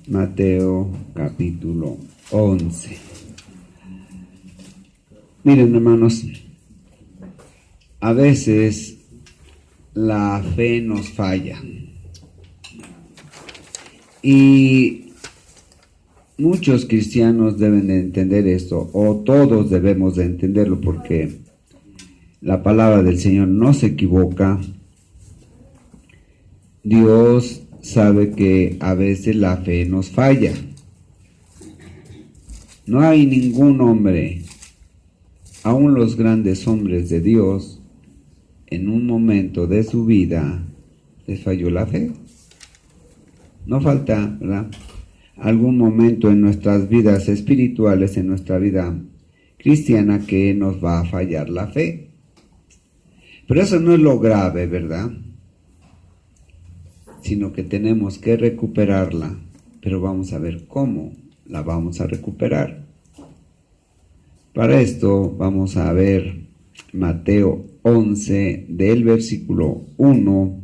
Mateo capítulo 11. Miren, hermanos, a veces la fe nos falla y muchos cristianos deben de entender esto, o todos debemos de entenderlo, porque la palabra del Señor no se equivoca. Dios sabe que a veces la fe nos falla. No hay ningún hombre, aun los grandes hombres de Dios, en un momento de su vida les falló la fe. No falta, ¿verdad?, algún momento en nuestras vidas espirituales, en nuestra vida cristiana, que nos va a fallar la fe. Pero eso no es lo grave, ¿verdad?, sino que tenemos que recuperarla. Pero vamos a ver cómo la vamos a recuperar. Para esto vamos a ver Mateo 11, del versículo 1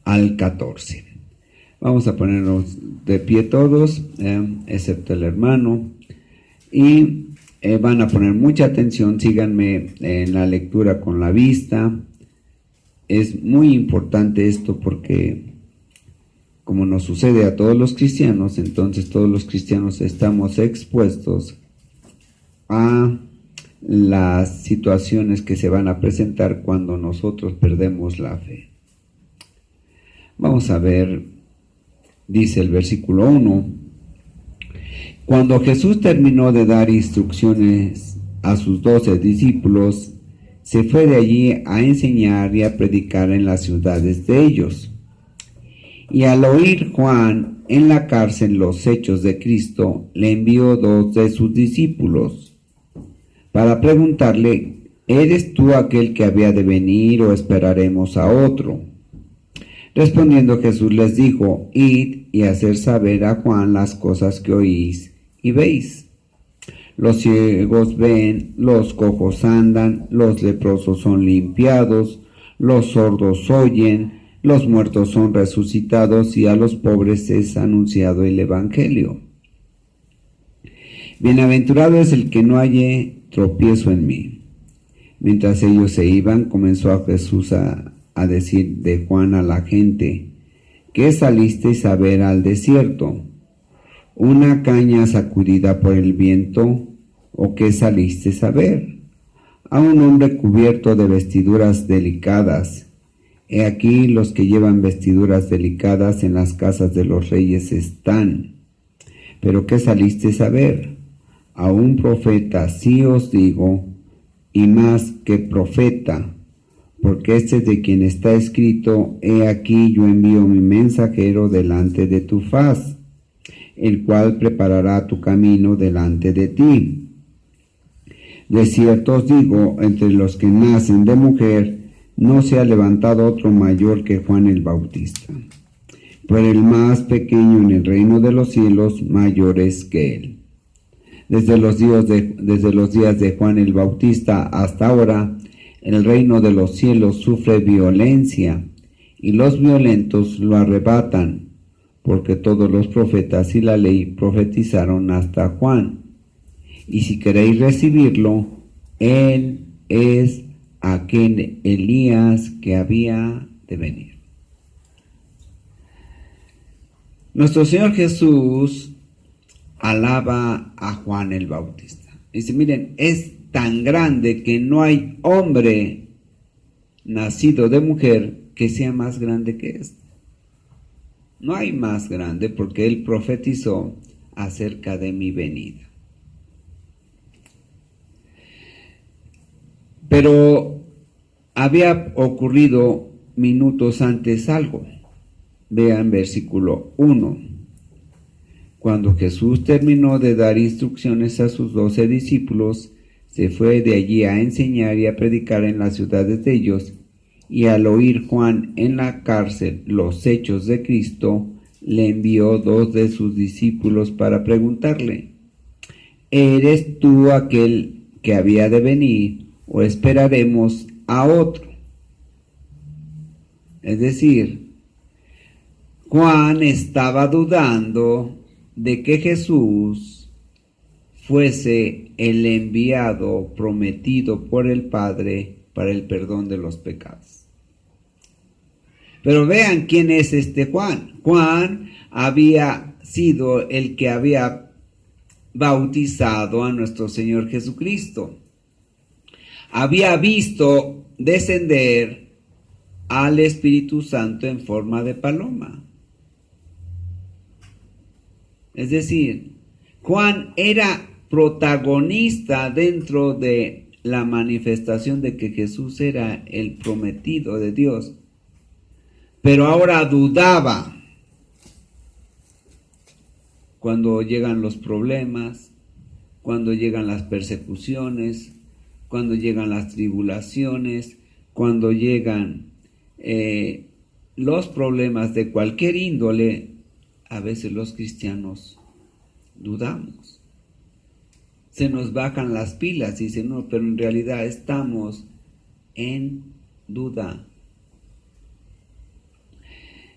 al 14. Vamos a ponernos de pie todos, excepto el hermano, y van a poner mucha atención. Síganme en la lectura con la vista. Es muy importante esto porque, como nos sucede a todos los cristianos, entonces todos los cristianos estamos expuestos a las situaciones que se van a presentar cuando nosotros perdemos la fe. Vamos a ver, dice el versículo 1: Cuando Jesús terminó de dar instrucciones a sus 12 discípulos, se fue de allí a enseñar y a predicar en las ciudades de ellos. Y al oír Juan en la cárcel los hechos de Cristo, le envió 2 de sus discípulos para preguntarle: ¿eres tú aquel que había de venir o esperaremos a otro? Respondiendo Jesús les dijo: Id y haced saber a Juan las cosas que oís y veis. Los ciegos ven, los cojos andan, los leprosos son limpiados, los sordos oyen, los muertos son resucitados, y a los pobres es anunciado el Evangelio. Bienaventurado es el que no halle tropiezo en mí. Mientras ellos se iban, comenzó a Jesús a decir de Juan a la gente: ¿qué salisteis a ver al desierto? ¿Una caña sacudida por el viento? ¿O qué salisteis a ver? A un hombre cubierto de vestiduras delicadas. He aquí los que llevan vestiduras delicadas en las casas de los reyes están. ¿Pero qué salisteis a ver? A un profeta, sí os digo, y más que profeta, porque este es de quien está escrito: He aquí yo envío mi mensajero delante de tu faz, el cual preparará tu camino delante de ti. De cierto os digo, entre los que nacen de mujer, no se ha levantado otro mayor que Juan el Bautista. Pero el más pequeño en el reino de los cielos, mayor es que él. Desde los días de Juan el Bautista hasta ahora, el reino de los cielos sufre violencia, y los violentos lo arrebatan, porque todos los profetas y la ley profetizaron hasta Juan. Y si queréis recibirlo, él es aquel Elías que había de venir. Nuestro Señor Jesús alaba a Juan el Bautista. Dice: miren, es tan grande que no hay hombre nacido de mujer que sea más grande que este. No hay más grande, porque él profetizó acerca de mi venida. Pero había ocurrido minutos antes algo. Vean versículo 1. Cuando Jesús terminó de dar instrucciones a sus 12 discípulos, se fue de allí a enseñar y a predicar en las ciudades de ellos. Y al oír Juan en la cárcel los hechos de Cristo, le envió 2 de sus discípulos para preguntarle: ¿eres tú aquel que había de venir o esperaremos a otro? Es decir, Juan estaba dudando de que Jesús fuese el enviado prometido por el Padre para el perdón de los pecados. Pero vean quién es este Juan. Juan había sido el que había bautizado a nuestro Señor Jesucristo. Había visto descender al Espíritu Santo en forma de paloma. Es decir, Juan era protagonista dentro de la manifestación de que Jesús era el prometido de Dios, pero ahora dudaba cuando llegan los problemas, cuando llegan las persecuciones, cuando llegan las tribulaciones, cuando llegan los problemas de cualquier índole. A veces los cristianos dudamos, se nos bajan las pilas y dicen, no, pero en realidad estamos en duda.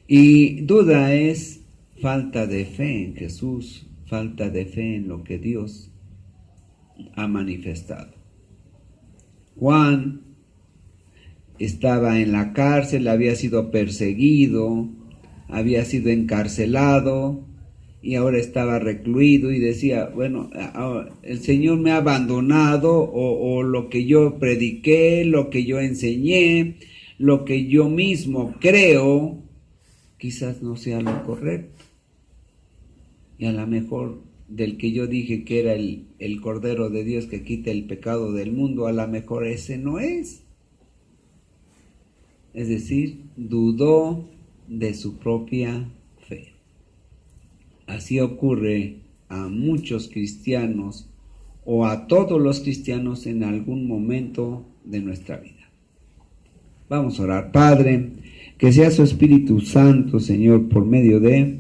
Y duda es falta de fe en Jesús, falta de fe en lo que Dios ha manifestado. Juan estaba en la cárcel, había sido perseguido, había sido encarcelado y ahora estaba recluido y decía, bueno, el Señor me ha abandonado o lo que yo prediqué, lo que yo enseñé, lo que yo mismo creo, quizás no sea lo correcto. Y a lo mejor del que yo dije que era el Cordero de Dios que quita el pecado del mundo, a lo mejor ese no es. Es decir, dudó de su propia fe. Así ocurre a muchos cristianos o a todos los cristianos en algún momento de nuestra vida. Vamos a orar. Padre, que sea su Espíritu Santo, Señor, por medio de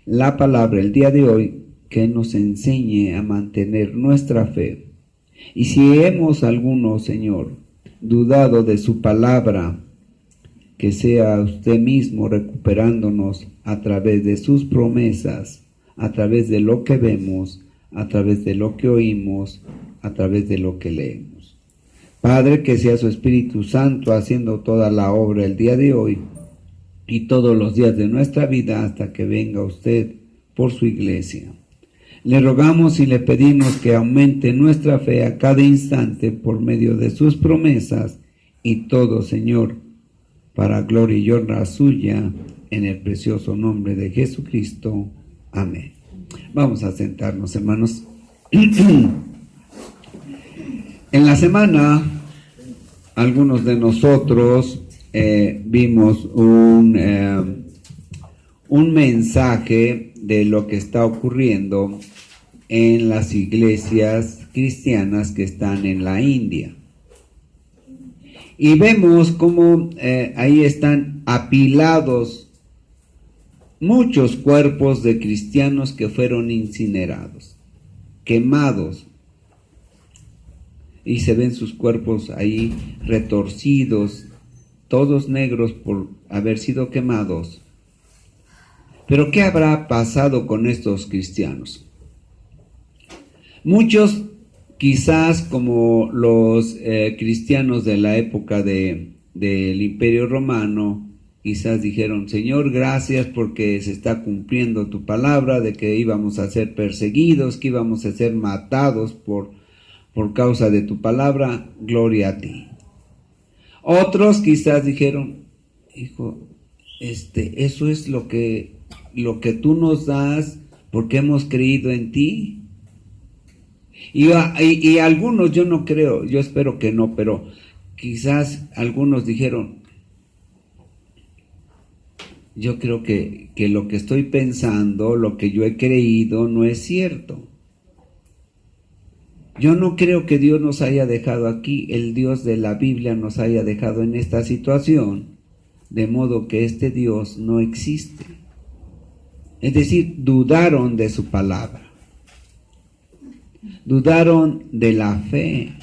la palabra el día de hoy, que nos enseñe a mantener nuestra fe. Y si hemos algunos, Señor, dudado de su palabra, que sea usted mismo recuperándonos a través de sus promesas, a través de lo que vemos, a través de lo que oímos, a través de lo que leemos. Padre, que sea su Espíritu Santo haciendo toda la obra el día de hoy y todos los días de nuestra vida hasta que venga usted por su iglesia. Le rogamos y le pedimos que aumente nuestra fe a cada instante por medio de sus promesas y todo, Señor, para gloria y honra suya, en el precioso nombre de Jesucristo. Amén. Vamos a sentarnos, hermanos. En la semana, algunos de nosotros vimos un mensaje de lo que está ocurriendo en las iglesias cristianas que están en la India. Y vemos cómo ahí están apilados muchos cuerpos de cristianos que fueron incinerados, quemados. Y se ven sus cuerpos ahí retorcidos, todos negros por haber sido quemados. Pero ¿qué habrá pasado con estos cristianos? Muchos, quizás como los cristianos de la época del Imperio Romano, quizás dijeron, Señor, gracias porque se está cumpliendo tu palabra de que íbamos a ser perseguidos, que íbamos a ser matados por causa de tu palabra, gloria a ti. Otros quizás dijeron, hijo, eso es lo que tú nos das porque hemos creído en ti. Y algunos, yo no creo, yo espero que no, pero quizás algunos dijeron, yo creo que lo que estoy pensando, lo que yo he creído, no es cierto. Yo no creo que Dios nos haya dejado aquí, el Dios de la Biblia nos haya dejado en esta situación, de modo que este Dios no existe. Es decir, dudaron de su palabra. Dudaron de la fe.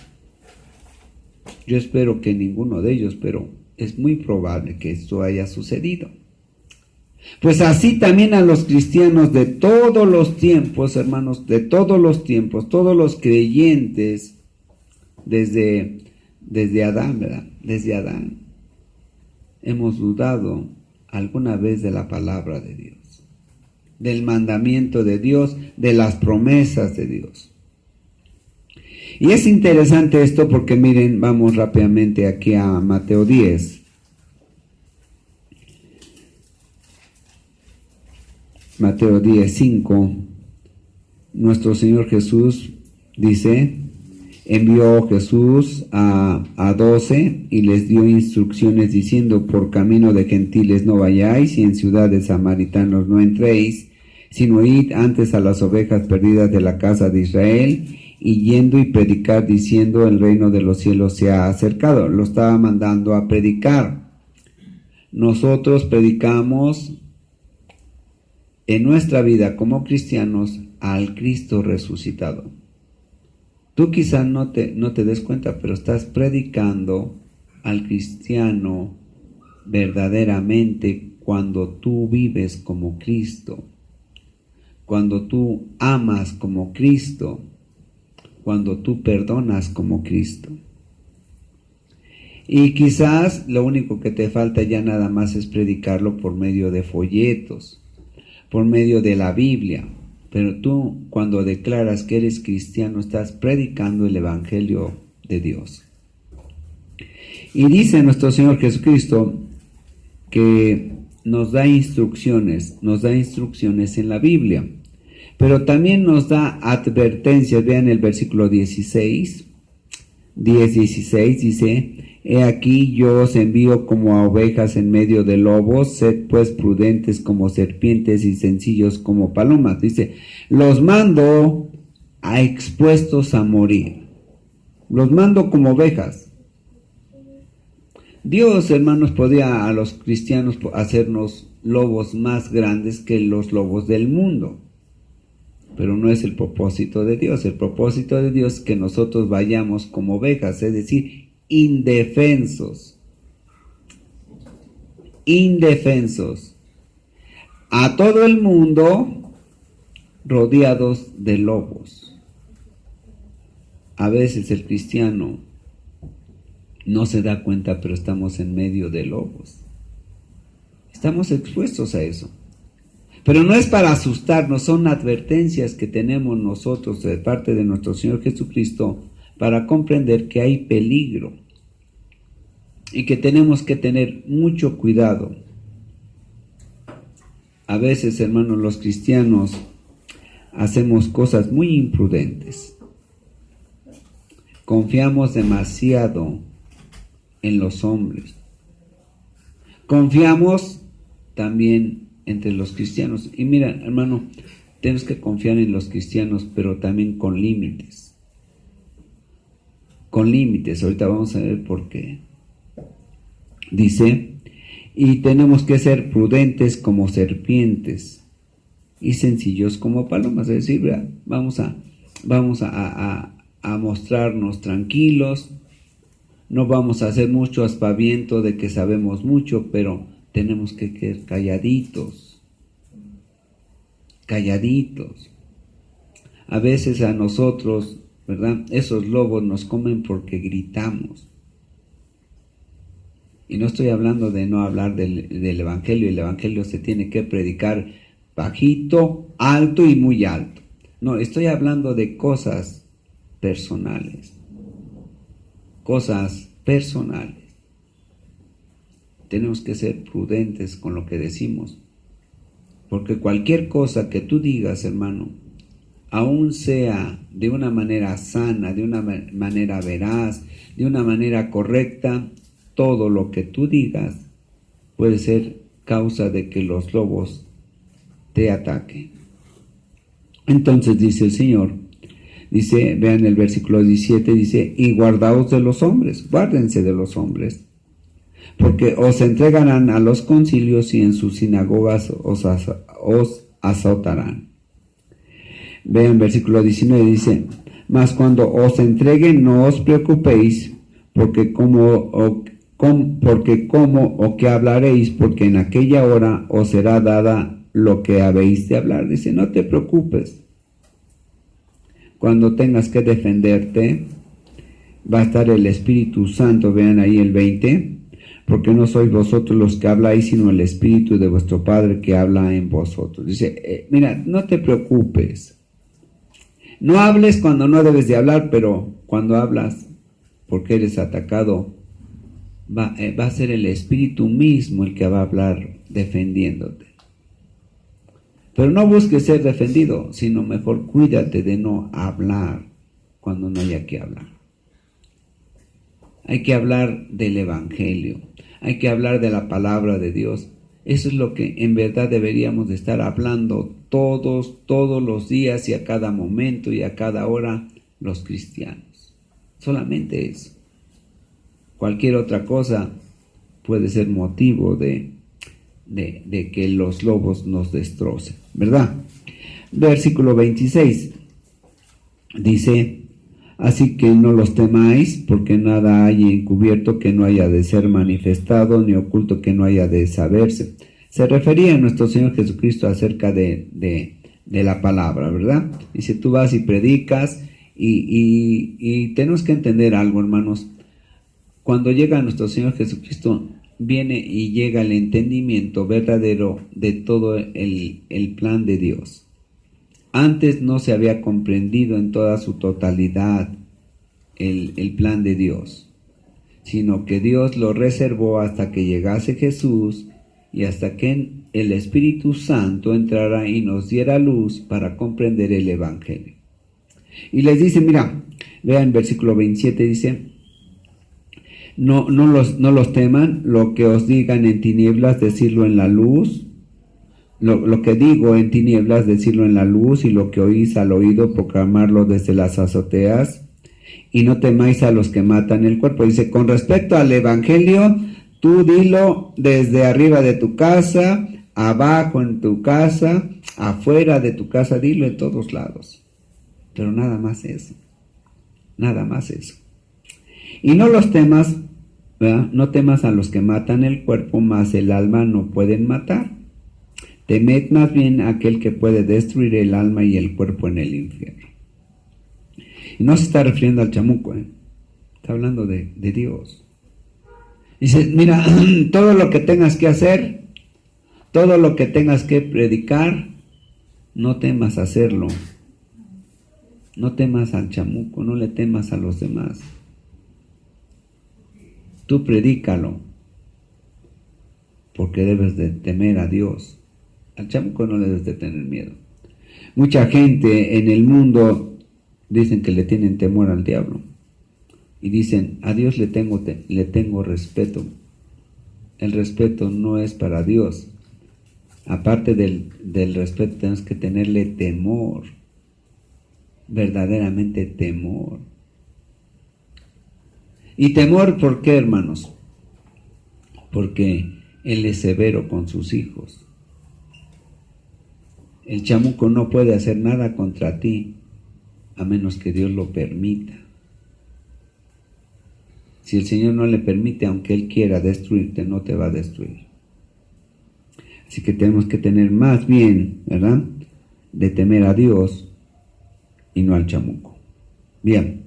Yo espero que ninguno de ellos, pero es muy probable que esto haya sucedido. Pues así también a los cristianos de todos los tiempos, hermanos, de todos los tiempos, todos los creyentes, desde Adán, ¿verdad? Desde Adán, hemos dudado alguna vez de la palabra de Dios, del mandamiento de Dios, de las promesas de Dios. Y es interesante esto porque miren, vamos rápidamente aquí a Mateo 10. Mateo 10:5, nuestro Señor Jesús dice, envió Jesús a 12 y les dio instrucciones diciendo, por camino de gentiles no vayáis y en ciudad de samaritanos no entréis, sino id antes a las ovejas perdidas de la casa de Israel, y yendo y predicar diciendo, el reino de los cielos se ha acercado. Lo estaba mandando a predicar. Nosotros predicamos en nuestra vida como cristianos al Cristo resucitado. Tú quizás no te des cuenta, pero estás predicando al cristiano verdaderamente cuando tú vives como Cristo, cuando tú amas como Cristo, cuando tú perdonas como Cristo. Y quizás lo único que te falta ya nada más es predicarlo por medio de folletos, por medio de la Biblia. Pero tú, cuando declaras que eres cristiano, estás predicando el Evangelio de Dios. Y dice nuestro Señor Jesucristo que nos da instrucciones en la Biblia. Pero también nos da advertencias. Vean el versículo 16. 10:16 dice, he aquí yo os envío como a ovejas en medio de lobos, sed pues prudentes como serpientes y sencillos como palomas. Dice, los mando a expuestos a morir. Los mando como ovejas. Dios, hermanos, podía a los cristianos hacernos lobos más grandes que los lobos del mundo. Pero no es el propósito de Dios. El propósito de Dios es que nosotros vayamos como ovejas, es decir, indefensos. Indefensos. A todo el mundo rodeados de lobos. A veces el cristiano no se da cuenta, pero estamos en medio de lobos. Estamos expuestos a eso. Pero no es para asustarnos, son advertencias que tenemos nosotros de parte de nuestro Señor Jesucristo para comprender que hay peligro y que tenemos que tener mucho cuidado. A veces, hermanos, los cristianos hacemos cosas muy imprudentes. Confiamos demasiado en los hombres. Confiamos también entre los cristianos. Y mira, hermano, tenemos que confiar en los cristianos, pero también con límites. Con límites. Ahorita vamos a ver por qué. Dice, y tenemos que ser prudentes como serpientes y sencillos como palomas. Es decir, ¿verdad? Vamos a mostrarnos tranquilos. No vamos a hacer mucho aspaviento de que sabemos mucho, pero tenemos que quedar calladitos. Calladitos. A veces a nosotros, ¿verdad? Esos lobos nos comen porque gritamos. Y no estoy hablando de no hablar del Evangelio. El Evangelio se tiene que predicar bajito, alto y muy alto. No, estoy hablando de cosas personales. Cosas personales. Tenemos que ser prudentes con lo que decimos. Porque cualquier cosa que tú digas, hermano, aun sea de una manera sana, de una manera veraz, de una manera correcta, todo lo que tú digas puede ser causa de que los lobos te ataquen. Entonces dice el Señor, dice, vean el versículo 17, dice, y guardaos de los hombres, guárdense de los hombres, porque os entregarán a los concilios y en sus sinagogas os azotarán. Vean versículo 19, dice, mas cuando os entreguen no os preocupéis, porque porque cómo o qué hablaréis, porque en aquella hora os será dada lo que habéis de hablar. Dice, no te preocupes. Cuando tengas que defenderte, va a estar el Espíritu Santo, vean ahí el 20, porque no sois vosotros los que habláis, sino el Espíritu de vuestro Padre que habla en vosotros. Dice, mira, no te preocupes. No hables cuando no debes de hablar, pero cuando hablas, porque eres atacado, va a ser el Espíritu mismo el que va a hablar defendiéndote. Pero no busques ser defendido, sino mejor cuídate de no hablar cuando no haya que hablar. Hay que hablar del Evangelio, hay que hablar de la palabra de Dios. Eso es lo que en verdad deberíamos de estar hablando todos los días y a cada momento y a cada hora los cristianos. Solamente eso. Cualquier otra cosa puede ser motivo de que los lobos nos destrocen, ¿verdad? Versículo 26 dice, así que no los temáis, porque nada hay encubierto que no haya de ser manifestado, ni oculto que no haya de saberse. Se refería a nuestro Señor Jesucristo acerca de la palabra, ¿verdad? Dice, tú vas y predicas, y tenemos que entender algo, hermanos. Cuando llega nuestro Señor Jesucristo, viene y llega el entendimiento verdadero de todo el plan de Dios. Antes no se había comprendido en toda su totalidad el plan de Dios, sino que Dios lo reservó hasta que llegase Jesús y hasta que el Espíritu Santo entrara y nos diera luz para comprender el Evangelio. Y les dice, mira, vean versículo 27, dice, no los teman, lo que os digan en tinieblas, decirlo en la luz. Lo que digo en tinieblas, decirlo en la luz, y lo que oís al oído, proclamarlo desde las azoteas. Y no temáis a los que matan el cuerpo. Dice, con respecto al Evangelio, tú dilo desde arriba de tu casa, abajo en tu casa, afuera de tu casa, dilo en todos lados. Pero nada más eso. Nada más eso. Y no los temas, ¿verdad? No temas a los que matan el cuerpo, mas el alma no pueden matar. Temed más bien a aquel que puede destruir el alma y el cuerpo en el infierno. Y no se está refiriendo al chamuco, está hablando de Dios. Dice, mira, todo lo que tengas que hacer, todo lo que tengas que predicar, no temas hacerlo. No temas al chamuco, no le temas a los demás. Tú predícalo, porque debes de temer a Dios. Al chamuco no le debes de tener miedo. Mucha gente en el mundo dicen que le tienen temor al diablo. Y dicen, a Dios le tengo respeto. El respeto no es para Dios. Aparte del respeto, tenemos que tenerle temor. Verdaderamente temor. ¿Y temor por qué, hermanos? Porque Él es severo con sus hijos. El chamuco no puede hacer nada contra ti, a menos que Dios lo permita. Si el Señor no le permite, aunque Él quiera destruirte, no te va a destruir. Así que tenemos que tener más bien, ¿verdad?, de temer a Dios y no al chamuco. Bien,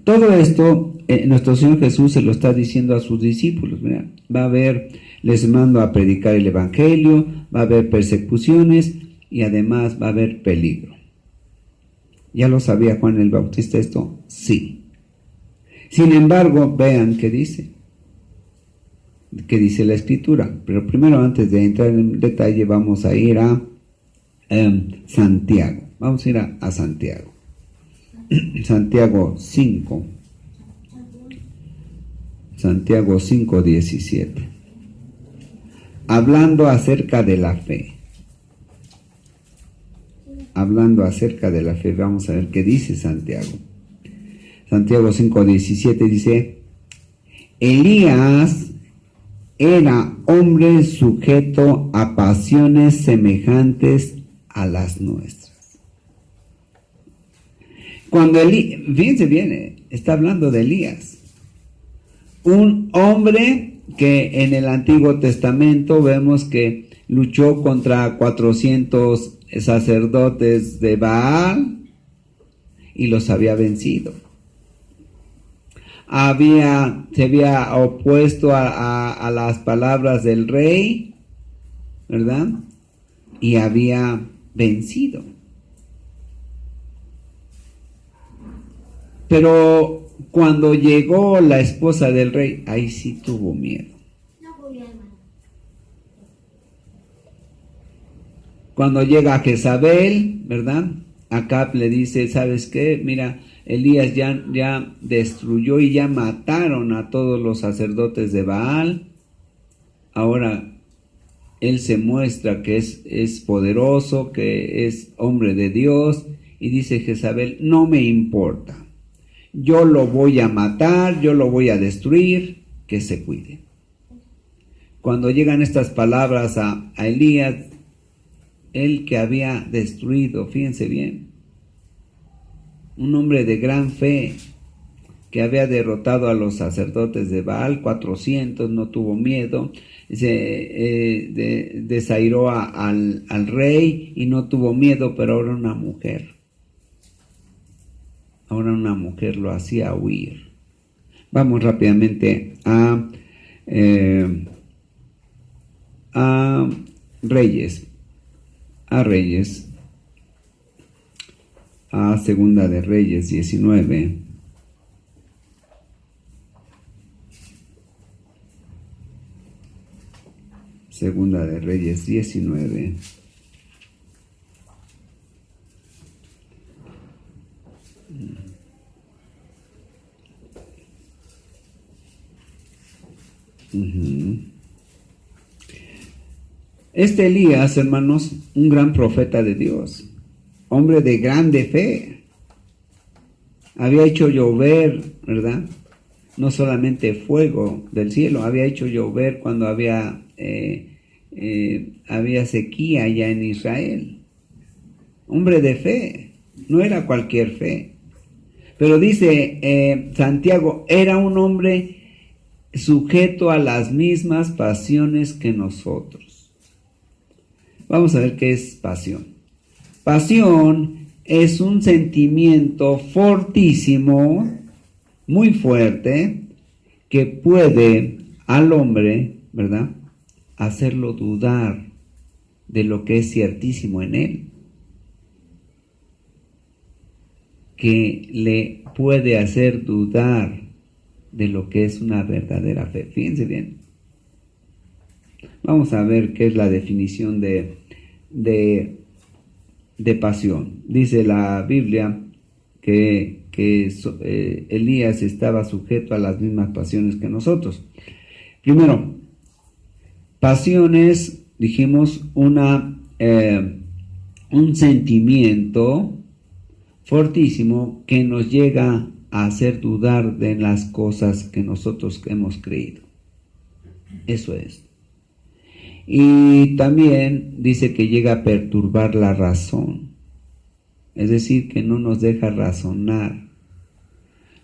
todo esto nuestro Señor Jesús se lo está diciendo a sus discípulos. Mira, va a haber, les mando a predicar el Evangelio, va a haber persecuciones y además va a haber peligro. ¿Ya lo sabía Juan el Bautista esto? Sí. Sin embargo, vean qué dice la Escritura. Pero primero, antes de entrar en detalle, vamos a ir a Santiago. Vamos a ir a Santiago. Santiago 5. Santiago 5:17. Hablando acerca de la fe. Hablando acerca de la fe, vamos a ver qué dice Santiago. Santiago 5:17 dice, Elías era hombre sujeto a pasiones semejantes a las nuestras. Cuando fíjense bien, está hablando de Elías. un hombre que en el Antiguo Testamento vemos que luchó contra 400 sacerdotes de Baal y los había vencido. Se había opuesto a las palabras del rey, ¿verdad? Y había vencido. Pero cuando llegó la esposa del rey, ahí sí tuvo miedo. Cuando llega Jezabel, ¿verdad? Acab le dice, ¿sabes qué? Mira, Elías ya destruyó y ya mataron a todos los sacerdotes de Baal. Ahora él se muestra que es poderoso, que es hombre de Dios. Y dice Jezabel, no me importa. Yo lo voy a matar, yo lo voy a destruir, que se cuide. Cuando llegan estas palabras a Elías, él que había destruido, fíjense bien, un hombre de gran fe, que había derrotado a los sacerdotes de Baal, 400, no tuvo miedo, desairó al rey y no tuvo miedo, pero ahora una mujer lo hacía huir. Vamos rápidamente a Reyes, a Segunda de Reyes 19. Segunda de Reyes 19. Este Elías, hermanos, un gran profeta de Dios, hombre de grande fe, había hecho llover, ¿verdad? No solamente fuego del cielo, había hecho llover cuando había sequía allá en Israel. Hombre de fe, no era cualquier fe. Pero dice Santiago, era un hombre sujeto a las mismas pasiones que nosotros. Vamos a ver qué es pasión. Pasión es un sentimiento fortísimo, muy fuerte, que puede al hombre, ¿verdad?, hacerlo dudar de lo que es ciertísimo en él, que le puede hacer dudar de lo que es una verdadera fe. Fíjense bien. Vamos a ver qué es la definición de pasión. Dice la Biblia que Elías estaba sujeto a las mismas pasiones que nosotros. Primero, pasiones, dijimos, un sentimiento fortísimo que nos llega a hacer dudar de las cosas que nosotros hemos creído. Eso es. Y también dice que llega a perturbar la razón, es decir, que no nos deja razonar,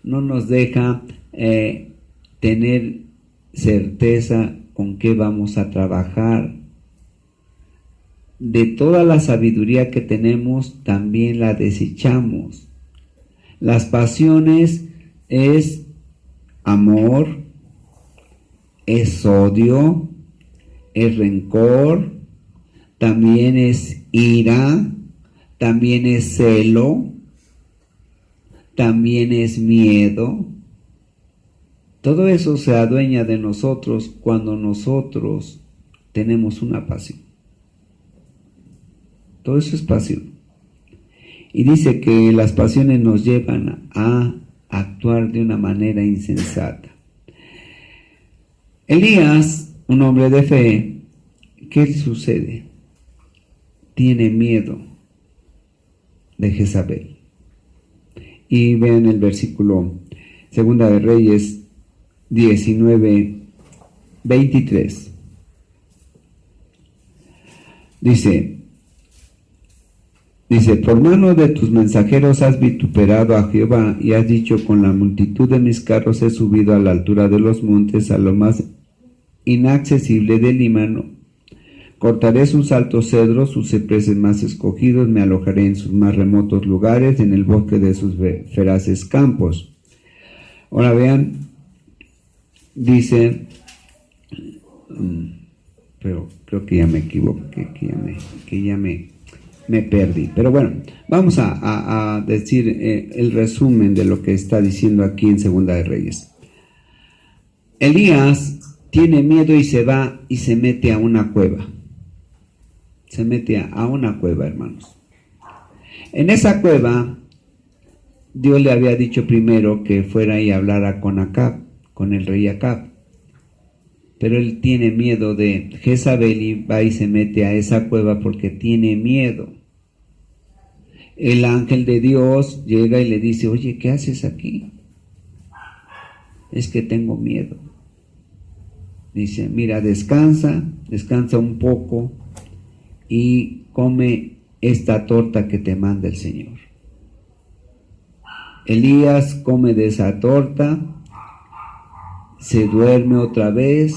no nos deja tener certeza con qué vamos a trabajar. De toda la sabiduría que tenemos, también la desechamos. Las pasiones es amor, es odio, es rencor, también es ira, también es celo, también es miedo. Todo eso se adueña de nosotros cuando nosotros tenemos una pasión. Todo eso es pasión. Y dice que las pasiones nos llevan a actuar de una manera insensata. Elías, un hombre de fe, ¿qué le sucede? Tiene miedo de Jezabel. Y vean el versículo Segunda de Reyes 19, 23. Dice, Dice, por mano de tus mensajeros has vituperado a Jehová y has dicho, con la multitud de mis carros he subido a la altura de los montes, a lo más inaccesible del Líbano. Cortaré sus altos cedros, sus cipreses más escogidos, me alojaré en sus más remotos lugares, en el bosque de sus feraces campos. Ahora vean, dice, pero creo que ya me equivoqué, que ya me perdí. Pero bueno, vamos a decir el resumen de lo que está diciendo aquí en Segunda de Reyes. Elías tiene miedo y se va y se mete a una cueva. Se mete a una cueva, hermanos. En esa cueva, Dios le había dicho primero que fuera y hablara con Acab, con el rey Acab. Pero él tiene miedo de Jezabel y va y se mete a esa cueva porque tiene miedo. El ángel de Dios llega y le dice, oye, ¿qué haces aquí? Es que tengo miedo. Dice, mira, descansa un poco y come esta torta que te manda el Señor. Elías come de esa torta, se duerme otra vez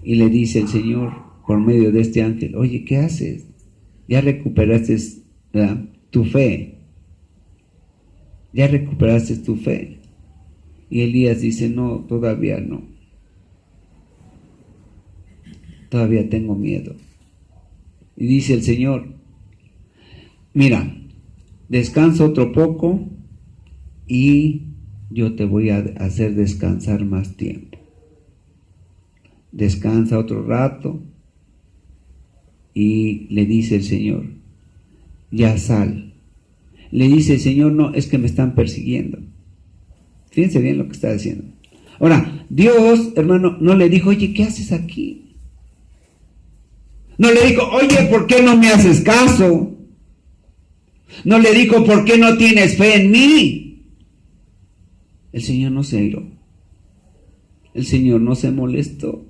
y le dice el Señor por medio de este ángel, oye, ¿qué haces? Ya recuperaste, ¿verdad?, tu fe. Ya recuperaste tu fe. Y Elías dice, no, todavía no. Todavía tengo miedo. Y dice el Señor, mira, descansa otro poco y yo te voy a hacer descansar más tiempo. Descansa otro rato y le dice el Señor, ya sal. Le dice el Señor, no, es que me están persiguiendo. Fíjense bien lo que está diciendo. Ahora, Dios, hermano, no le dijo, oye, ¿qué haces aquí? No le dijo, oye, ¿por qué no me haces caso? No le dijo, ¿por qué no tienes fe en mí? El Señor no se airó. El Señor no se molestó.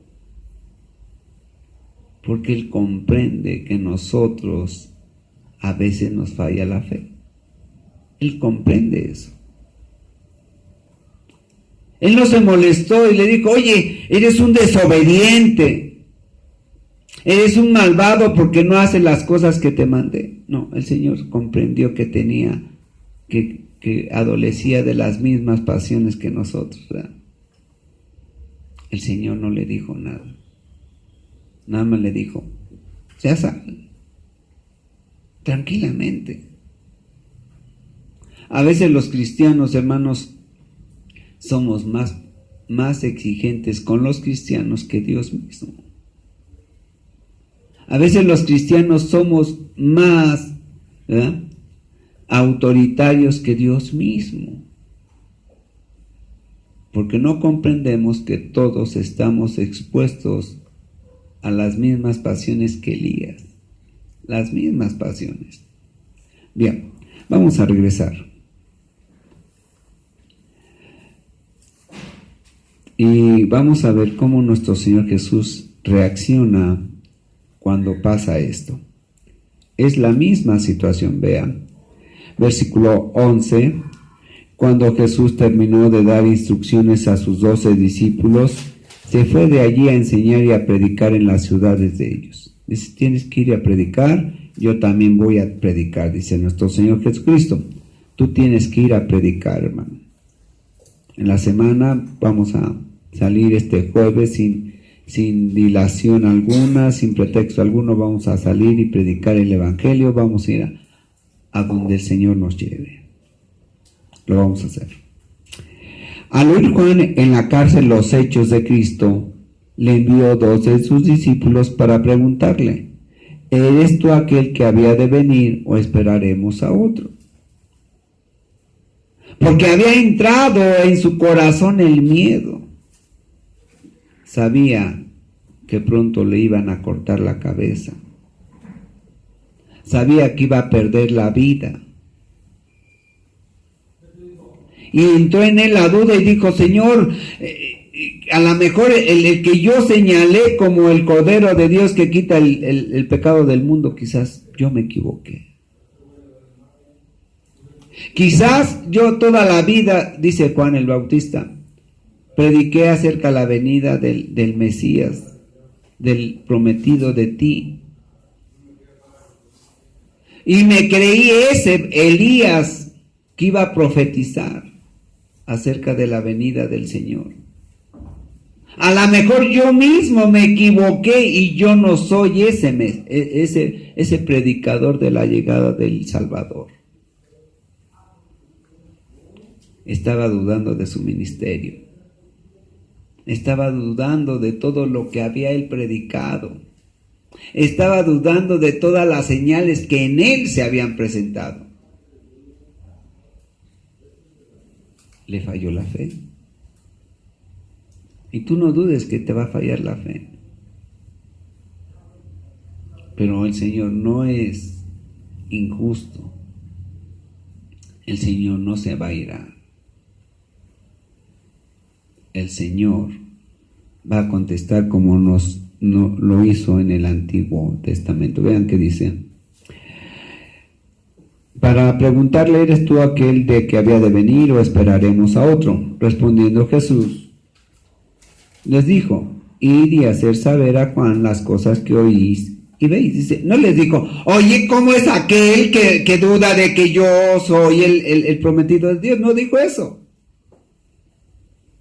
Porque Él comprende que nosotros a veces nos falla la fe. Él comprende eso. Él no se molestó y le dijo, oye, eres un desobediente, eres un malvado porque no haces las cosas que te mandé. No, el Señor comprendió que tenía, que adolecía de las mismas pasiones que nosotros, ¿verdad? El Señor no le dijo nada. Nada más le dijo, ya sal, tranquilamente. A veces los cristianos, hermanos, somos más exigentes con los cristianos que Dios mismo. A veces los cristianos somos más, ¿verdad?, autoritarios que Dios mismo. Porque no comprendemos que todos estamos expuestos a las mismas pasiones que Elías. Las mismas pasiones. Bien, vamos a regresar. Y vamos a ver cómo nuestro Señor Jesús reacciona cuando pasa esto. Es la misma situación, vean. Versículo 11. Cuando Jesús terminó de dar instrucciones a sus 12 discípulos, se fue de allí a enseñar y a predicar en las ciudades de ellos. Dice, tienes que ir a predicar, yo también voy a predicar, dice nuestro Señor Jesucristo. Tú tienes que ir a predicar, hermano. En la semana vamos a salir este jueves sin dilación alguna, sin pretexto alguno, vamos a salir y predicar el Evangelio, vamos a ir a donde el Señor nos lleve. Lo vamos a hacer. Al oír Juan en la cárcel los hechos de Cristo, le envió 2 de sus discípulos para preguntarle, ¿eres tú aquel que había de venir o esperaremos a otro? Porque había entrado en su corazón el miedo. Sabía que pronto le iban a cortar la cabeza. Sabía que iba a perder la vida. Y entró en él la duda y dijo, Señor, a lo mejor el que yo señalé como el Cordero de Dios que quita el pecado del mundo, quizás yo me equivoqué. Quizás yo toda la vida, dice Juan el Bautista, prediqué acerca de la venida del Mesías, del prometido de ti. Y me creí ese Elías que iba a profetizar acerca de la venida del Señor. A lo mejor yo mismo me equivoqué y yo no soy ese predicador de la llegada del Salvador. Estaba dudando de su ministerio. Estaba dudando de todo lo que había él predicado. Estaba dudando de todas las señales que en él se habían presentado. Le falló la fe. Y tú no dudes que te va a fallar la fe. Pero el Señor no es injusto. El Señor no se va a irar. El Señor va a contestar como lo hizo en el Antiguo Testamento. Vean qué dice. Para preguntarle, ¿eres tú aquel de que había de venir o esperaremos a otro? Respondiendo Jesús, les dijo, id y hacer saber a Juan las cosas que oís y veis. Dice, no les dijo, oye, ¿cómo es aquel que duda de que yo soy el prometido de Dios? No dijo eso.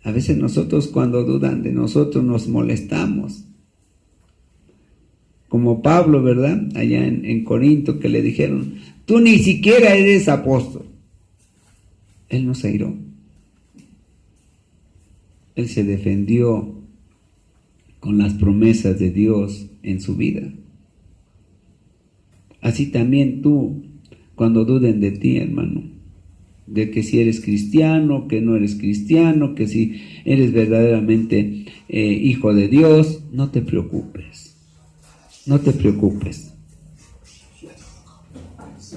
A veces nosotros cuando dudan de nosotros nos molestamos. Como Pablo, ¿verdad? Allá en Corinto, que le dijeron, tú ni siquiera eres apóstol. Él no se airó. Él se defendió con las promesas de Dios en su vida. Así también tú, cuando duden de ti, hermano, de que si eres cristiano, que no eres cristiano, que si eres verdaderamente hijo de Dios, no te preocupes. No te preocupes.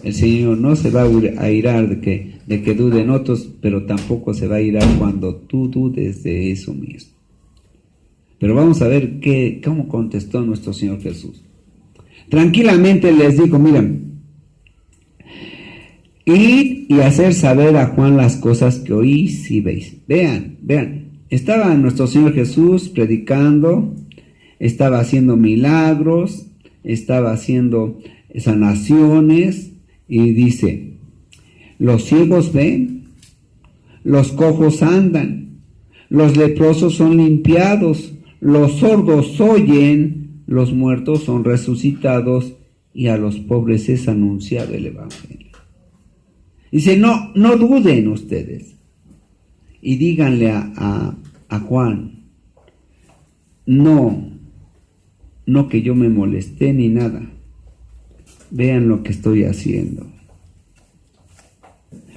El Señor no se va a airar de que duden otros, pero tampoco se va a airar cuando tú dudes de eso mismo. Pero vamos a ver cómo contestó nuestro Señor Jesús. Tranquilamente les dijo, miren, id y hacer saber a Juan las cosas que oís y veis. Vean. Estaba nuestro Señor Jesús predicando, estaba haciendo milagros, estaba haciendo sanaciones, y dice, los ciegos ven, los cojos andan, los leprosos son limpiados, los sordos oyen, los muertos son resucitados y a los pobres es anunciado el Evangelio. Dice, no duden ustedes y díganle a Juan, no que yo me molesté ni nada. Vean lo que estoy haciendo.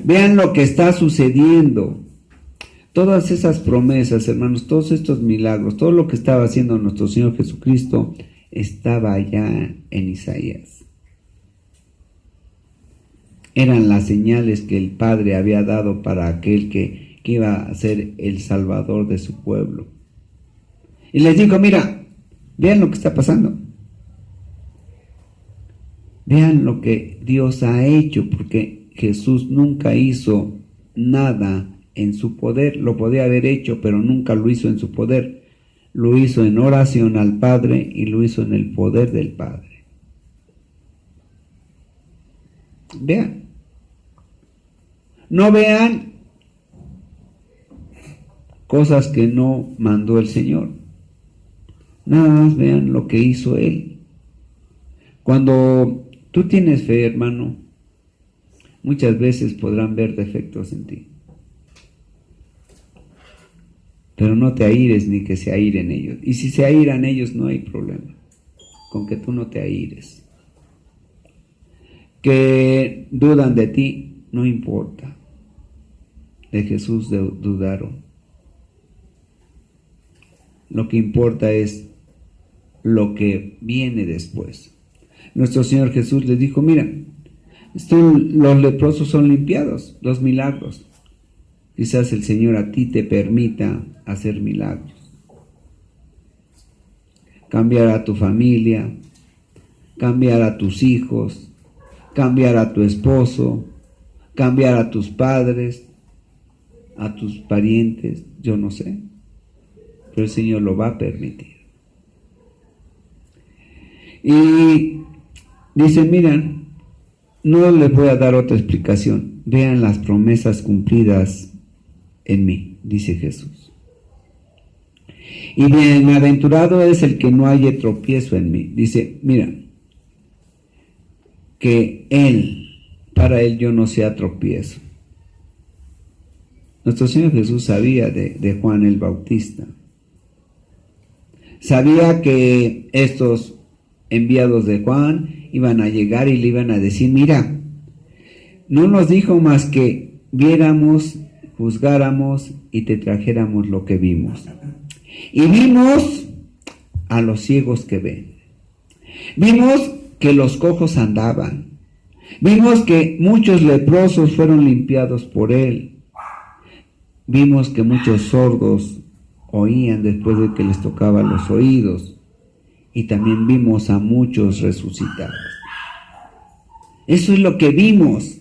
Vean lo que está sucediendo. Todas esas promesas, hermanos, todos estos milagros, todo lo que estaba haciendo nuestro Señor Jesucristo, estaba allá en Isaías. Eran las señales que el Padre había dado para aquel que iba a ser el Salvador de su pueblo. Y les dijo, mira, vean lo que está pasando. Vean lo que Dios ha hecho, porque Jesús nunca hizo nada en su poder. Lo podía haber hecho, pero nunca lo hizo en su poder. Lo hizo en oración al Padre y lo hizo en el poder del Padre. Vean. No vean cosas que no mandó el Señor. Nada más vean lo que hizo Él. Cuando tú tienes fe, hermano, muchas veces podrán ver defectos en ti. Pero no te aires ni que se airen ellos. Y si se airan ellos, no hay problema. Con que tú no te aires. Que dudan de ti, no importa. De Jesús dudaron. Lo que importa es lo que viene después. Nuestro Señor Jesús les dijo, mira, los leprosos son limpiados, los milagros. Quizás el Señor a ti te permita hacer milagros. Cambiar a tu familia, cambiar a tus hijos, cambiar a tu esposo, cambiar a tus padres, a tus parientes, yo no sé, pero el Señor lo va a permitir. Y dice, miren, no les voy a dar otra explicación, vean las promesas cumplidas en mí, dice Jesús. Y bienaventurado es el que no haya tropiezo en mí. Dice, mira, que para él yo no sea tropiezo. Nuestro Señor Jesús sabía de Juan el Bautista. Sabía que estos enviados de Juan iban a llegar y le iban a decir, mira, no nos dijo más que viéramos, juzgáramos y te trajéramos lo que vimos. Y vimos a los ciegos que ven. Vimos que los cojos andaban. Vimos que muchos leprosos fueron limpiados por él. Vimos que muchos sordos oían después de que les tocaba los oídos. Y también vimos a muchos resucitados. Eso es lo que vimos.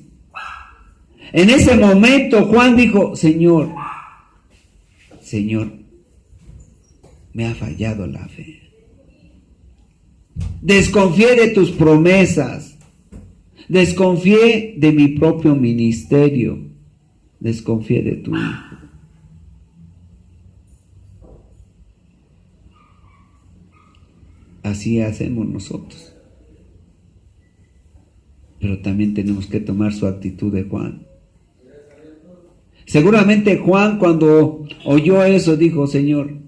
En ese momento Juan dijo, Señor, me ha fallado la fe. Desconfié de tus promesas. Desconfié de mi propio ministerio. Desconfié de tu Hijo. Así hacemos nosotros. Pero también tenemos que tomar su actitud de Juan. Seguramente Juan, cuando oyó eso, dijo, Señor,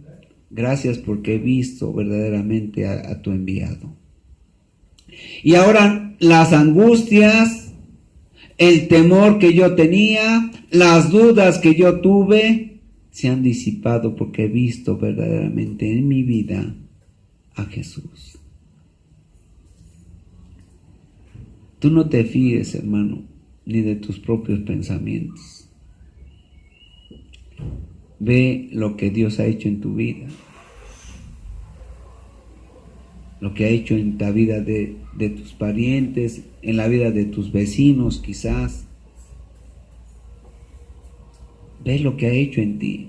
gracias porque he visto verdaderamente a tu enviado. Y ahora las angustias, el temor que yo tenía, las dudas que yo tuve, se han disipado porque he visto verdaderamente en mi vida a Jesús. Tú no te fíes, hermano, ni de tus propios pensamientos. Ve lo que Dios ha hecho en tu vida, lo que ha hecho en la vida de tus parientes, en la vida de tus vecinos quizás. Ve lo que ha hecho en ti.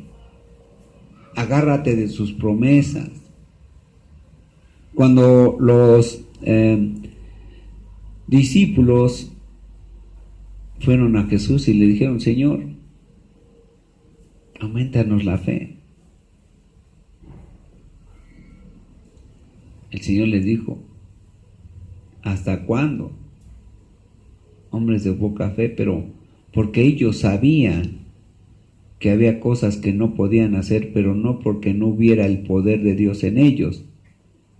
Agárrate de sus promesas. Cuando los discípulos fueron a Jesús y le dijeron, Señor, aumentanos la fe. El Señor les dijo, ¿hasta cuándo? Hombres de poca fe, pero porque ellos sabían que había cosas que no podían hacer, pero no porque no hubiera el poder de Dios en ellos,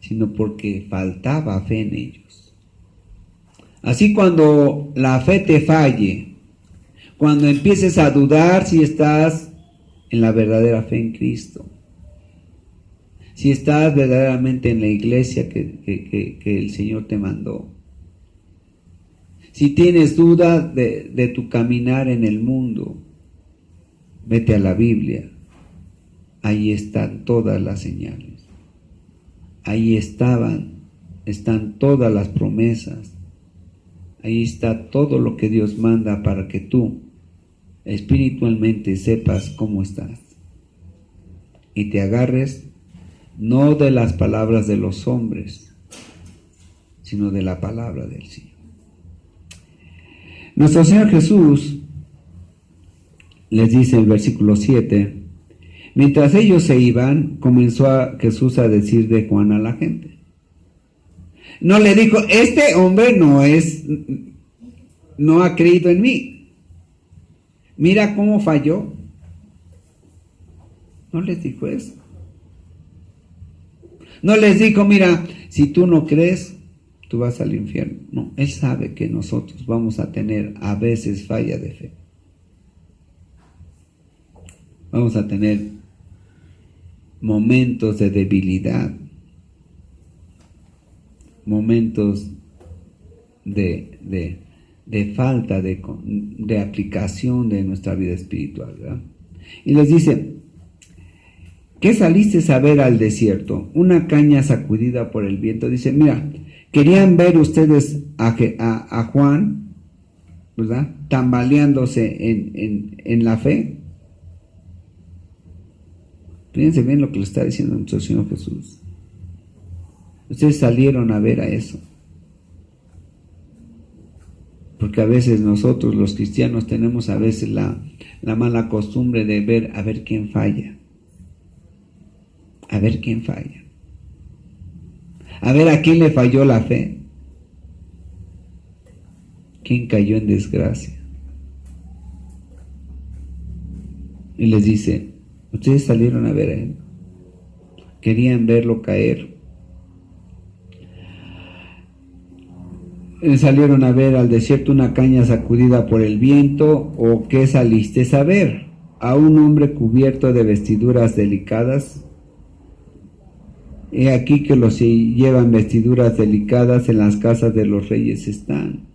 sino porque faltaba fe en ellos. Así cuando la fe te falle, cuando empieces a dudar si estás en la verdadera fe en Cristo, si estás verdaderamente en la iglesia que el Señor te mandó, si tienes duda de tu caminar en el mundo, vete a la Biblia. Ahí están todas las señales. Ahí están todas las promesas. Ahí está todo lo que Dios manda para que tú espiritualmente sepas cómo estás. Y te agarres no de las palabras de los hombres, sino de la palabra del Señor. Nuestro Señor Jesús les dice en el versículo 7, mientras ellos se iban, comenzó Jesús a decir de Juan a la gente. No le dijo, este hombre no ha creído en mí. Mira cómo falló. No les dijo eso. No les dijo, mira, si tú no crees, tú vas al infierno. No, Él sabe que nosotros vamos a tener a veces falla de fe. Vamos a tener momentos de debilidad, momentos de falta de aplicación de nuestra vida espiritual, ¿verdad? Y les dice, ¿qué saliste a ver al desierto? Una caña sacudida por el viento. Dice, mira, querían ver ustedes a Juan, ¿verdad? tambaleándose en la fe. Fíjense bien lo que le está diciendo nuestro Señor Jesús. Ustedes salieron a ver a eso. Porque a veces nosotros los cristianos tenemos a veces la mala costumbre de ver a ver quién falla. A ver quién falla. A ver a quién le falló la fe. ¿Quién cayó en desgracia? Y les dice, ustedes salieron a ver a él. Querían verlo caer. ¿Salieron a ver al desierto una caña sacudida por el viento? ¿O qué saliste a ver? ¿A un hombre cubierto de vestiduras delicadas? He aquí que los que llevan vestiduras delicadas en las casas de los reyes están.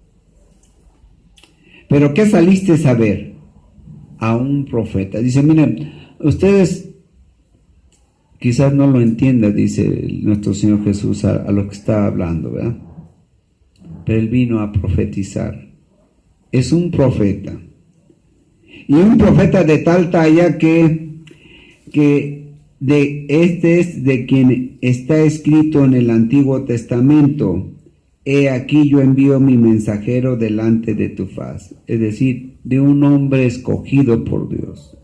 ¿Pero qué saliste a ver? A un profeta. Dice, miren, ustedes quizás no lo entiendan, dice nuestro Señor Jesús a lo que está hablando, ¿verdad? Pero Él vino a profetizar. Es un profeta. Y un profeta de tal talla que este es de quien está escrito en el Antiguo Testamento. He aquí yo envío mi mensajero delante de tu faz. Es decir, de un hombre escogido por Dios.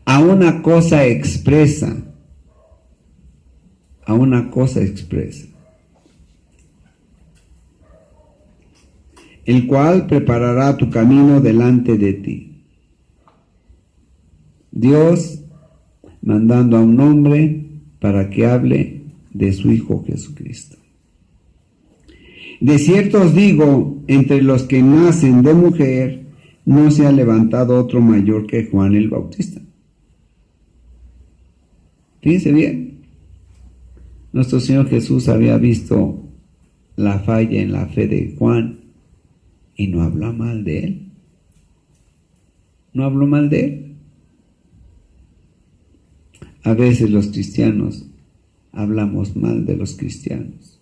A una cosa expresa. A una cosa expresa. El cual preparará tu camino delante de ti. Dios mandando a un hombre para que hable de su Hijo Jesucristo. De cierto os digo, entre los que nacen de mujer, no se ha levantado otro mayor que Juan el Bautista. Fíjense bien, nuestro Señor Jesús había visto la falla en la fe de Juan y no habló mal de él. No habló mal de él. A veces los cristianos hablamos mal de los cristianos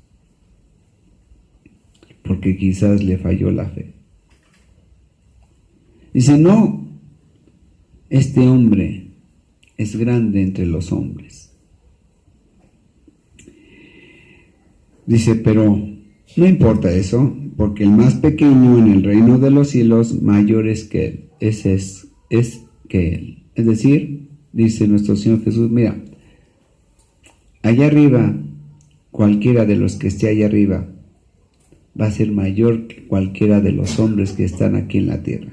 porque quizás le falló la fe. Dice, no, este hombre es grande entre los hombres. Dice, pero no importa eso, porque el más pequeño en el reino de los cielos mayor es que él. Ese es que él. Es decir, dice nuestro Señor Jesús, mira, allá arriba, cualquiera de los que esté allá arriba va a ser mayor que cualquiera de los hombres que están aquí en la tierra.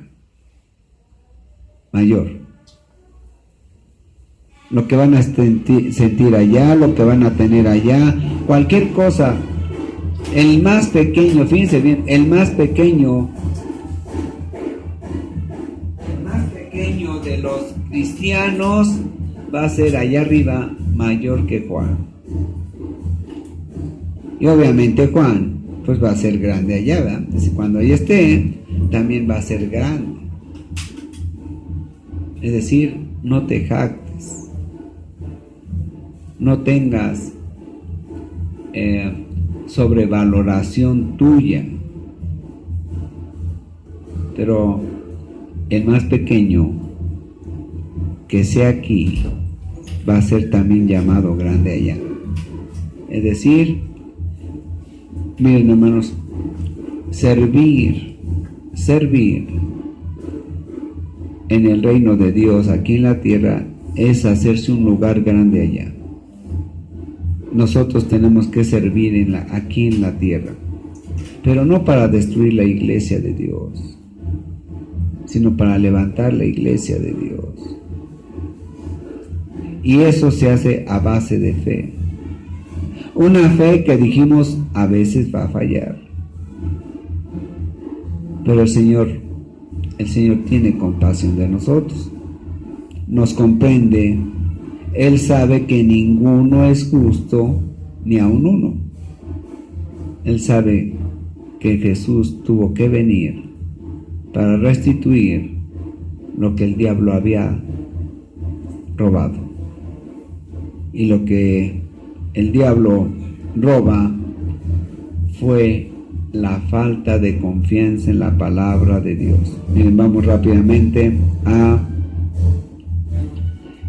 Mayor. Lo que van a sentir allá, lo que van a tener allá, cualquier cosa. El más pequeño, fíjense bien, el más pequeño de los cristianos va a ser allá arriba mayor que Juan. Y obviamente Juan pues va a ser grande allá, ¿verdad? Entonces, cuando ahí esté, también va a ser grande. Es decir, no te jactes, no tengas sobrevaloración tuya, pero el más pequeño que sea aquí va a ser también llamado grande allá. Es decir, miren hermanos, servir en el reino de Dios aquí en la tierra es hacerse un lugar grande allá. Nosotros tenemos que servir aquí en la tierra, pero no para destruir la iglesia de Dios, sino para levantar la iglesia de Dios. Y eso se hace a base de fe. Una fe que dijimos a veces va a fallar. Pero el Señor tiene compasión de nosotros. Nos comprende. Él sabe que ninguno es justo, ni aun uno. Él sabe que Jesús tuvo que venir para restituir lo que el diablo había robado. Y lo que el diablo roba fue la falta de confianza en la palabra de Dios. Miren, vamos rápidamente a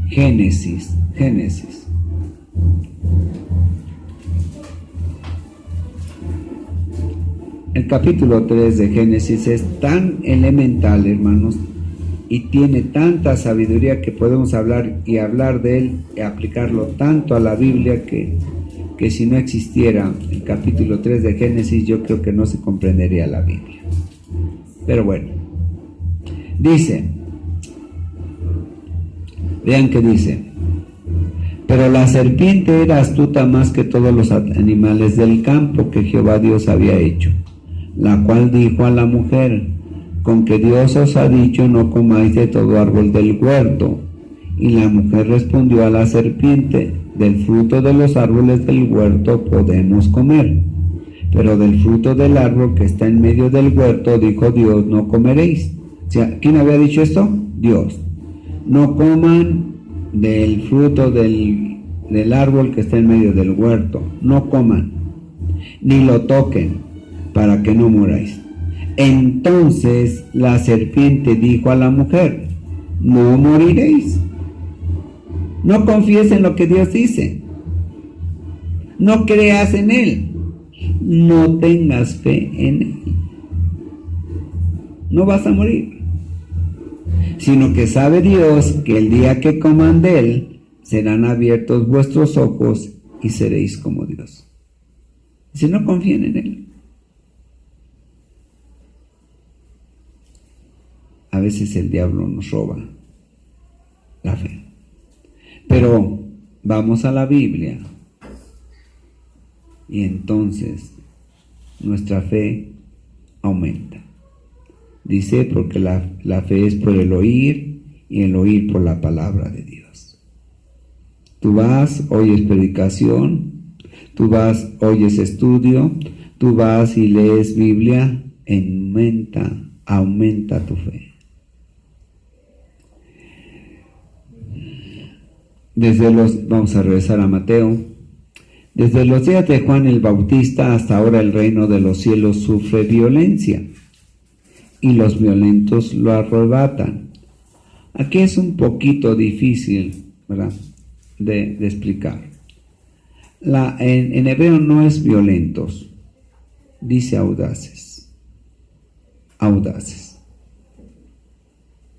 Génesis. El capítulo 3 de Génesis es tan elemental, hermanos, y tiene tanta sabiduría que podemos hablar de él y aplicarlo tanto a la Biblia que si no existiera el capítulo 3 de Génesis, yo creo que no se comprendería la Biblia. Pero bueno, dice, vean que dice: pero la serpiente era astuta más que todos los animales del campo que Jehová Dios había hecho, la cual dijo a la mujer: con que Dios os ha dicho, no comáis de todo árbol del huerto. Y la mujer respondió a la serpiente: del fruto de los árboles del huerto podemos comer, pero del fruto del árbol que está en medio del huerto, dijo Dios, no comeréis. O sea, ¿quién había dicho esto? Dios. No coman del fruto del árbol que está en medio del huerto, no coman, ni lo toquen, para que no muráis. Entonces la serpiente dijo a la mujer: no moriréis. No confíes en lo que Dios dice. No creas en Él. No tengas fe en Él. No vas a morir. Sino que sabe Dios que el día que coman de Él, serán abiertos vuestros ojos y seréis como Dios. Si no confían en Él. A veces el diablo nos roba la fe. Pero vamos a la Biblia y entonces nuestra fe aumenta. Dice, porque la fe es por el oír y el oír por la palabra de Dios. Tú vas, oyes predicación, tú vas, oyes estudio, tú vas y lees Biblia, aumenta tu fe. Vamos a regresar a Mateo. Desde los días de Juan el Bautista hasta ahora el reino de los cielos sufre violencia y los violentos lo arrebatan. Aquí es un poquito difícil, ¿verdad?, de explicar. En hebreo no es violentos, dice audaces.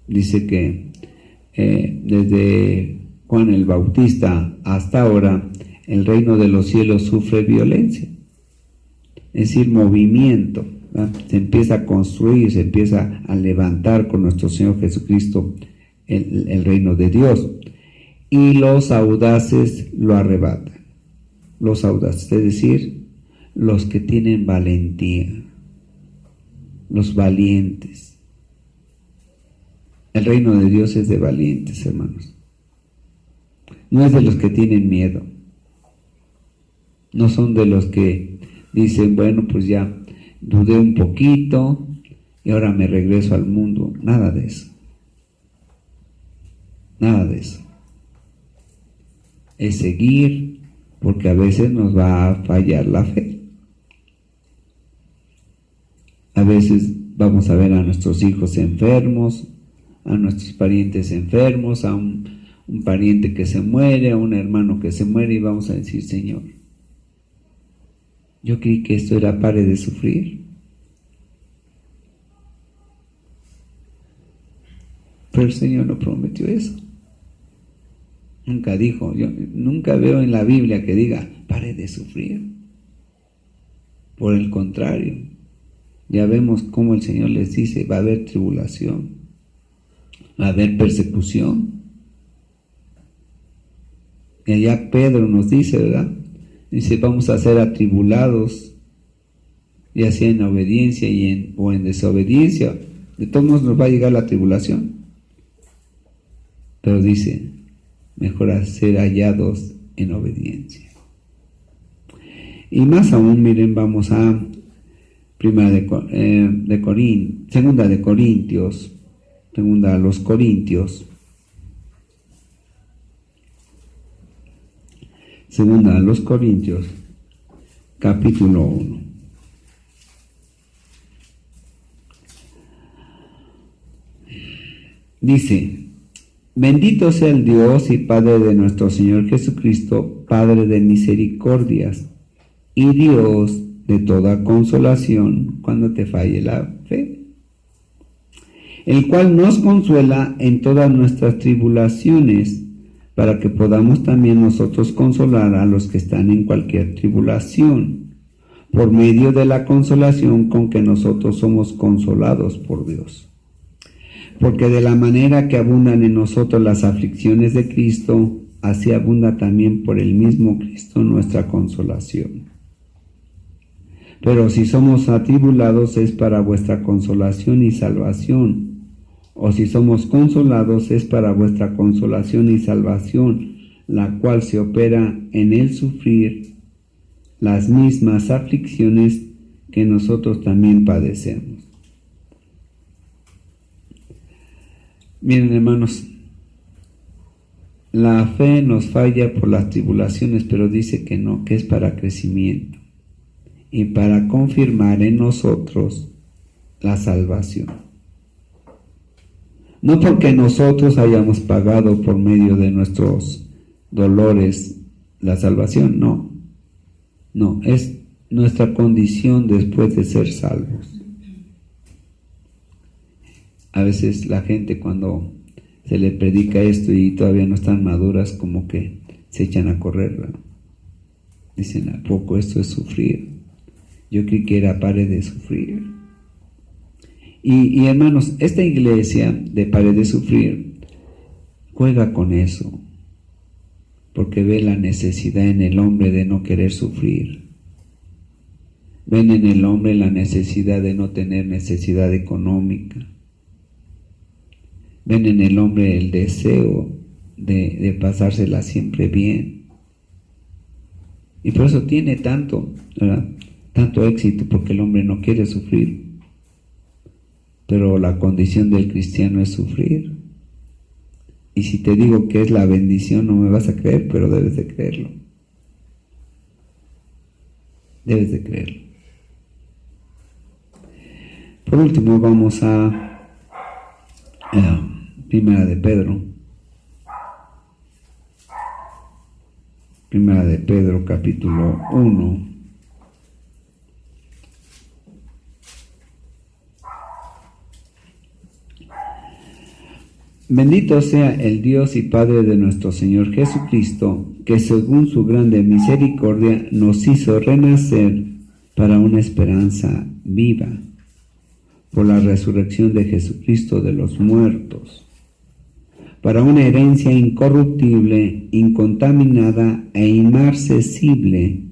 Dice que desde Juan el Bautista hasta ahora el reino de los cielos sufre violencia, es decir, movimiento, ¿verdad? Se empieza a construir, se empieza a levantar con nuestro Señor Jesucristo el reino de Dios, y los audaces lo arrebatan. Los audaces, es decir, los que tienen valentía, los valientes. El reino de Dios es de valientes, hermanos. No es de los que tienen miedo. No son de los que dicen, bueno, pues ya dudé un poquito y ahora me regreso al mundo. Nada de eso. Nada de eso. Es seguir, porque a veces nos va a fallar la fe. A veces vamos a ver a nuestros hijos enfermos, a nuestros parientes enfermos, a un pariente que se muere, a un hermano que se muere, y vamos a decir, Señor, yo creí que esto era pare de sufrir, pero el Señor no prometió eso. Nunca dijo, yo nunca veo en la Biblia que diga, pare de sufrir. Por el contrario, ya vemos cómo el Señor les dice, va a haber tribulación, va a haber persecución. Y allá Pedro nos dice, ¿verdad? Dice, vamos a ser atribulados, ya sea en obediencia o en desobediencia. De todos modos nos va a llegar la tribulación. Pero dice, mejor a ser hallados en obediencia. Y más aún, miren, vamos a segunda a los Corintios. Segunda a los Corintios, capítulo 1. Dice, bendito sea el Dios y Padre de nuestro Señor Jesucristo, Padre de misericordias y Dios de toda consolación cuando te falle la fe, el cual nos consuela en todas nuestras tribulaciones, para que podamos también nosotros consolar a los que están en cualquier tribulación, por medio de la consolación con que nosotros somos consolados por Dios. Porque de la manera que abundan en nosotros las aflicciones de Cristo, así abunda también por el mismo Cristo nuestra consolación. Pero si somos atribulados es para vuestra consolación y salvación, o si somos consolados es para vuestra consolación y salvación, la cual se opera en el sufrir las mismas aflicciones que nosotros también padecemos. Miren, hermanos, la fe nos falla por las tribulaciones, pero dice que no, que es para crecimiento y para confirmar en nosotros la salvación. No porque nosotros hayamos pagado por medio de nuestros dolores la salvación, no. No, es nuestra condición después de ser salvos. A veces la gente cuando se le predica esto y todavía no están maduras, como que se echan a correr, ¿verdad? Dicen, ¿a poco esto es sufrir? Yo creí que era pare de sufrir. Y hermanos, esta iglesia de pare de sufrir juega con eso, porque ve la necesidad en el hombre de no querer sufrir. Ven en el hombre la necesidad de no tener necesidad económica. Ven en el hombre el deseo de pasársela siempre bien. Y por eso tiene tanto, ¿verdad? Tanto éxito, porque el hombre no quiere sufrir. Pero la condición del cristiano es sufrir. Y si te digo que es la bendición, no me vas a creer, pero debes de creerlo. Debes de creerlo. Por último, vamos a Primera de Pedro. Primera de Pedro, capítulo 1. Bendito sea el Dios y Padre de nuestro Señor Jesucristo, que según su grande misericordia nos hizo renacer para una esperanza viva, por la resurrección de Jesucristo de los muertos, para una herencia incorruptible, incontaminada e inmarcesible,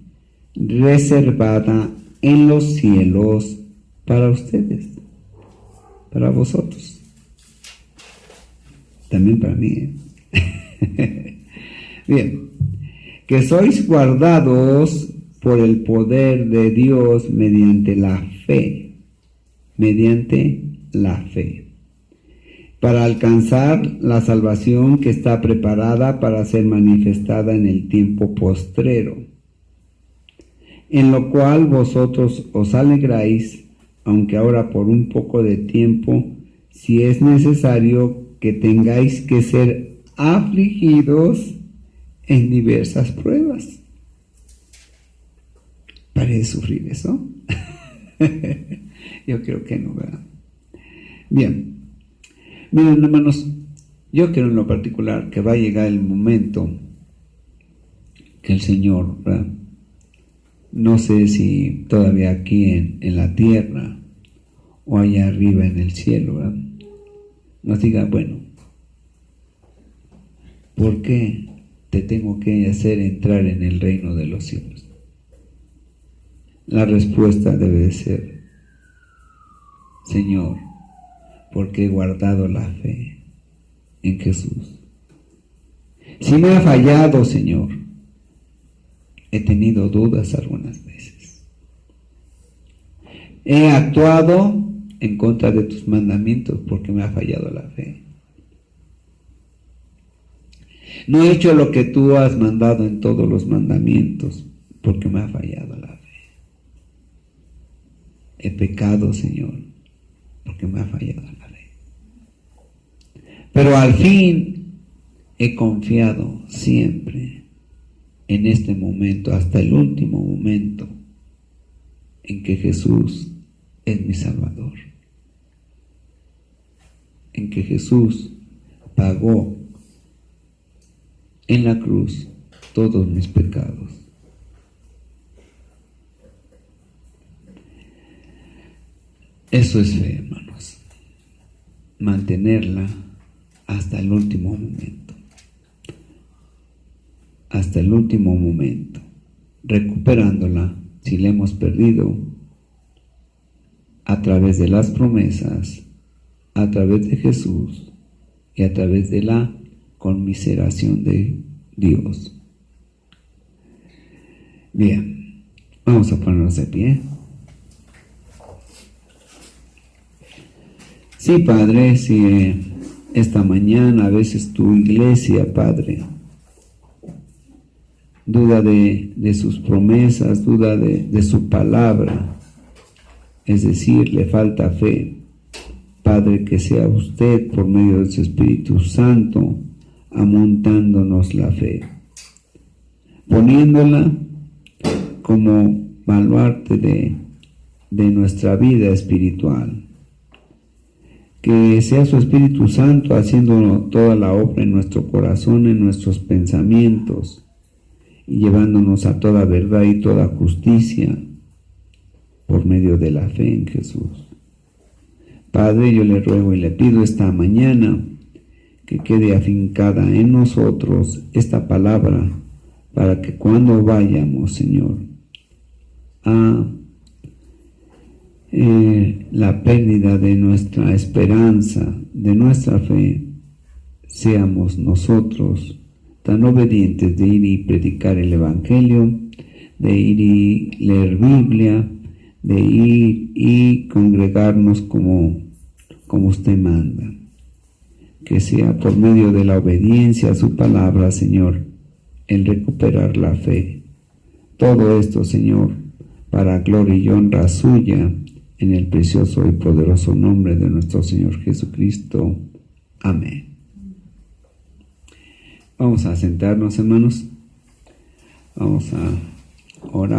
reservada en los cielos para ustedes, para vosotros. También para mí. Bien, que sois guardados por el poder de Dios mediante la fe, para alcanzar la salvación que está preparada para ser manifestada en el tiempo postrero, en lo cual vosotros os alegráis, aunque ahora por un poco de tiempo, si es necesario que tengáis que ser afligidos en diversas pruebas. ¿Pare de sufrir eso? Yo creo que no, ¿verdad? Bien, miren, hermanos, yo creo en lo particular que va a llegar el momento que el Señor, ¿verdad? No sé si todavía aquí en la tierra o allá arriba en el cielo, ¿verdad?, nos diga, bueno, ¿por qué te tengo que hacer entrar en el reino de los cielos? La respuesta debe de ser, Señor, porque he guardado la fe en Jesús. Si me ha fallado, Señor, he tenido dudas algunas veces. He actuado en contra de tus mandamientos porque me ha fallado la fe. No he hecho lo que tú has mandado en todos los mandamientos porque me ha fallado la fe. He pecado, Señor, porque me ha fallado la fe. Pero al fin he confiado siempre en este momento, hasta el último momento, en que Jesús es mi Salvador, en que Jesús pagó en la cruz todos mis pecados. Eso es fe, hermanos, mantenerla hasta el último momento, hasta el último momento, recuperándola si la hemos perdido, a través de las promesas, a través de Jesús y a través de la conmiseración de Dios. Bien, vamos a ponernos de pie. Sí, Padre, si esta mañana a veces tu iglesia, Padre, duda de sus promesas, duda de su palabra, es decir, le falta fe, Padre, que sea usted por medio de su Espíritu Santo amontándonos la fe, poniéndola como baluarte de nuestra vida espiritual. Que sea su Espíritu Santo haciendo toda la obra en nuestro corazón, en nuestros pensamientos, y llevándonos a toda verdad y toda justicia por medio de la fe en Jesús. Padre, yo le ruego y le pido esta mañana que quede afincada en nosotros esta palabra, para que cuando vayamos, Señor, a la pérdida de nuestra esperanza, de nuestra fe, seamos nosotros tan obedientes de ir y predicar el Evangelio, de ir y leer Biblia, de ir y congregarnos como usted manda. Que sea por medio de la obediencia a su palabra, Señor, el recuperar la fe. Todo esto, Señor, para gloria y honra suya, en el precioso y poderoso nombre de nuestro Señor Jesucristo. Amén. Vamos a sentarnos, hermanos. Vamos a orar.